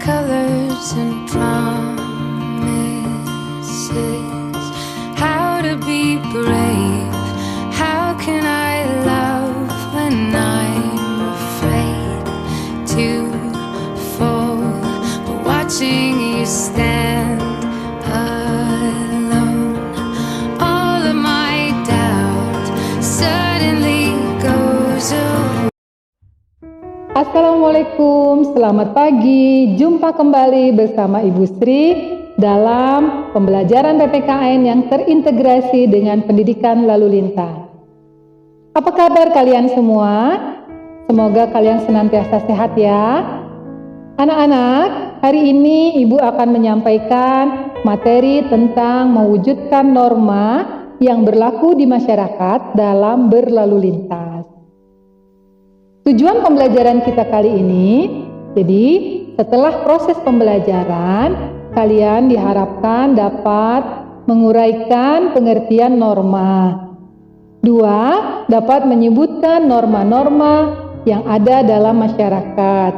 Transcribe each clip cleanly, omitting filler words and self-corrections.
colors and promises, how to be brave, how can I love when I'm afraid to fall, but watching you stand alone, all of my doubt suddenly goes away. Assalamualaikum, selamat pagi. Jumpa kembali bersama Ibu Sri dalam pembelajaran PPKN yang terintegrasi dengan pendidikan lalu lintas. Apa kabar kalian semua? Semoga kalian senantiasa sehat ya. Anak-anak, hari ini Ibu akan menyampaikan materi tentang mewujudkan norma yang berlaku di masyarakat dalam berlalu lintas. Tujuan pembelajaran kita kali ini, jadi setelah proses pembelajaran, kalian diharapkan dapat menguraikan pengertian norma. 2. Dapat menyebutkan norma-norma yang ada dalam masyarakat.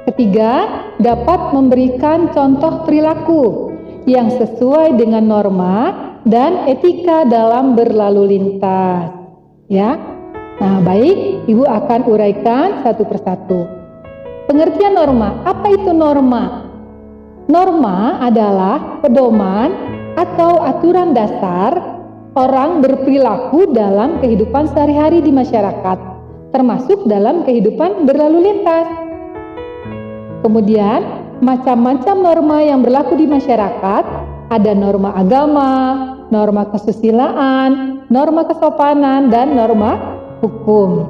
3. Dapat memberikan contoh perilaku yang sesuai dengan norma dan etika dalam berlalu lintas. Ya. Nah, baik, Ibu akan uraikan satu persatu. Pengertian norma, apa itu norma? Norma adalah pedoman atau aturan dasar orang berperilaku dalam kehidupan sehari-hari di masyarakat, termasuk dalam kehidupan berlalu lintas. Kemudian, macam-macam norma yang berlaku di masyarakat, ada norma agama, norma kesusilaan, norma kesopanan, dan norma hukum.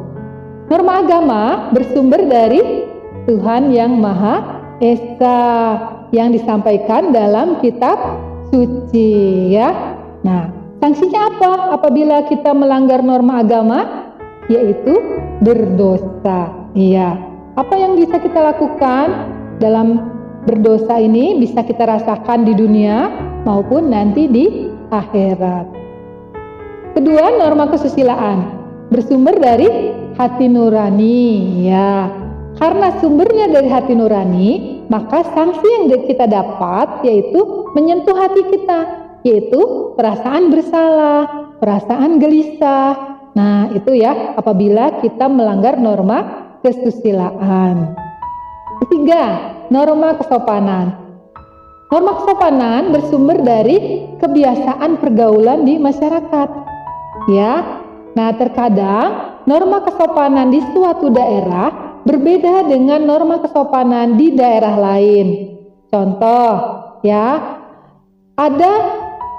Norma agama bersumber dari Tuhan Yang Maha Esa yang disampaikan dalam kitab suci ya. Nah, sanksinya apa apabila kita melanggar norma agama? Yaitu berdosa. Iya. Apa yang bisa kita lakukan dalam berdosa ini bisa kita rasakan di dunia maupun nanti di akhirat. Kedua, norma kesusilaan bersumber dari hati nurani ya. Karena sumbernya dari hati nurani, maka sanksi yang kita dapat yaitu menyentuh hati kita, yaitu perasaan bersalah, perasaan gelisah. Nah, itu ya apabila kita melanggar norma kesusilaan. Ketiga, norma kesopanan. Norma kesopanan bersumber dari kebiasaan pergaulan di masyarakat. Ya. Nah, terkadang norma kesopanan di suatu daerah berbeda dengan norma kesopanan di daerah lain. Contoh, ya, ada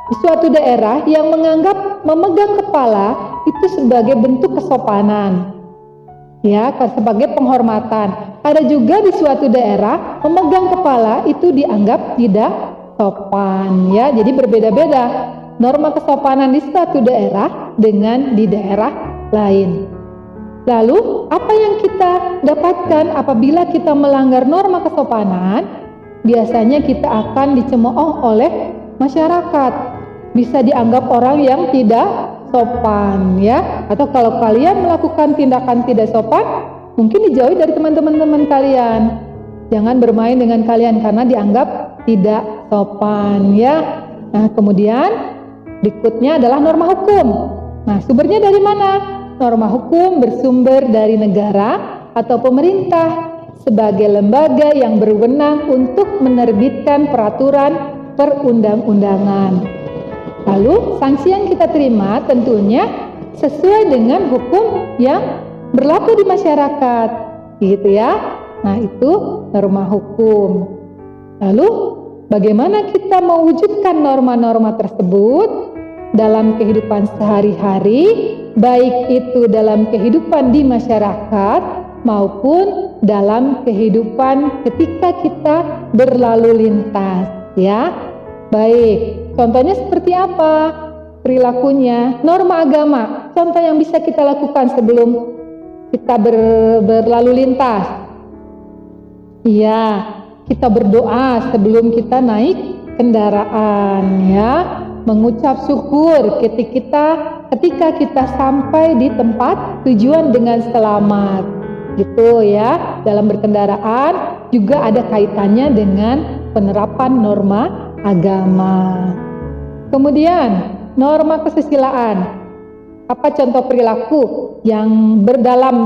di suatu daerah yang menganggap memegang kepala itu sebagai bentuk kesopanan, ya, sebagai penghormatan. Ada juga di suatu daerah memegang kepala itu dianggap tidak sopan, ya. Jadi berbeda-beda norma kesopanan di suatu daerah dengan di daerah lain. Lalu, apa yang kita dapatkan apabila kita melanggar norma kesopanan? Biasanya kita akan dicemooh oleh masyarakat. Bisa dianggap orang yang tidak sopan, ya. Atau kalau kalian melakukan tindakan tidak sopan, mungkin dijauhi dari teman-teman kalian. Jangan bermain dengan kalian karena dianggap tidak sopan, ya. Nah, kemudian berikutnya adalah norma hukum. Nah, sumbernya dari mana? Norma hukum bersumber dari negara atau pemerintah sebagai lembaga yang berwenang untuk menerbitkan peraturan perundang-undangan. Lalu, sanksi yang kita terima tentunya sesuai dengan hukum yang berlaku di masyarakat, gitu ya. Nah, itu norma hukum. Lalu, bagaimana kita mewujudkan norma-norma tersebut dalam kehidupan sehari-hari, baik itu dalam kehidupan di masyarakat maupun dalam kehidupan ketika kita berlalu lintas, ya. Baik, contohnya seperti apa perilakunya? Norma agama, contoh yang bisa kita lakukan sebelum kita berlalu lintas. Iya, kita berdoa sebelum kita naik kendaraan, ya. Mengucap syukur ketika kita sampai di tempat tujuan dengan selamat, gitu ya. Dalam berkendaraan juga ada kaitannya dengan penerapan norma agama. Kemudian, norma kesusilaan. Apa contoh perilaku yang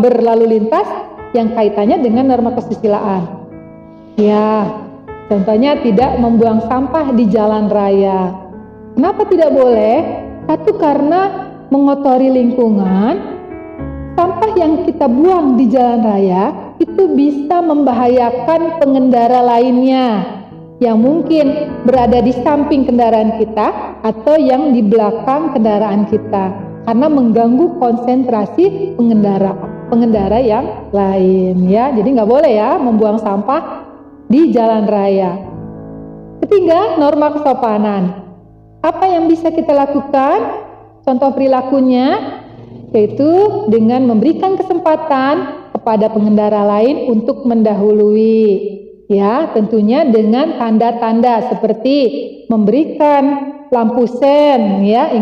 berlalu lintas yang kaitannya dengan norma kesusilaan? Ya, contohnya tidak membuang sampah di jalan raya. Kenapa tidak boleh? Satu, karena mengotori lingkungan. Sampah yang kita buang di jalan raya itu bisa membahayakan pengendara lainnya yang mungkin berada di samping kendaraan kita atau yang di belakang kendaraan kita, karena mengganggu konsentrasi pengendara yang lain ya. Jadi nggak boleh ya membuang sampah di jalan raya. Ketiga, norma kesopanan. Apa yang bisa kita lakukan? Contoh perilakunya yaitu dengan memberikan kesempatan kepada pengendara lain untuk mendahului, ya, tentunya dengan tanda-tanda seperti memberikan lampu sen, ya,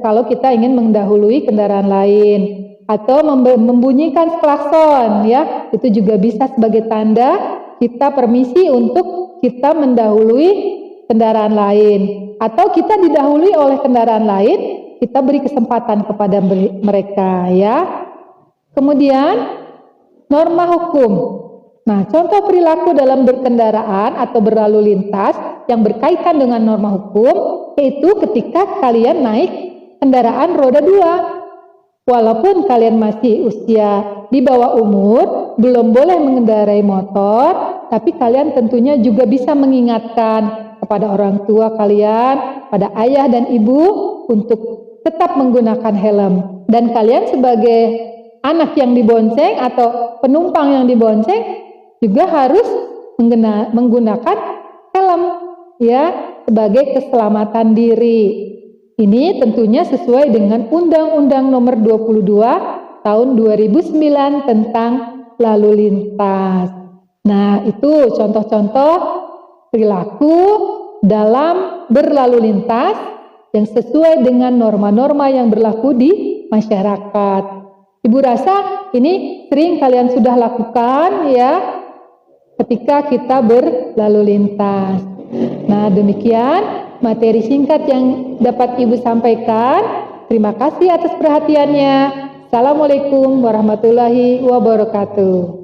kalau kita ingin mendahului kendaraan lain, atau membunyikan klakson, ya, itu juga bisa sebagai tanda kita permisi untuk kita mendahului kendaraan lain, atau kita didahului oleh kendaraan lain, kita beri kesempatan kepada mereka ya. Kemudian norma hukum. Nah, contoh perilaku dalam berkendaraan atau berlalu lintas yang berkaitan dengan norma hukum yaitu ketika kalian naik kendaraan roda 2. Walaupun kalian masih usia di bawah umur, belum boleh mengendarai motor, tapi kalian tentunya juga bisa mengingatkan kepada orang tua kalian, pada ayah dan ibu untuk tetap menggunakan helm. Dan kalian sebagai anak yang dibonceng atau penumpang yang dibonceng juga harus menggunakan helm ya, sebagai keselamatan diri. Ini tentunya sesuai dengan Undang-Undang Nomor 22 Tahun 2009 tentang lalu lintas. Nah, itu contoh-contoh perilaku dalam berlalu lintas yang sesuai dengan norma-norma yang berlaku di masyarakat. Ibu rasa ini sering kalian sudah lakukan ya ketika kita berlalu lintas. Nah, demikian materi singkat yang dapat Ibu sampaikan. Terima kasih atas perhatiannya. Assalamualaikum warahmatullahi wabarakatuh.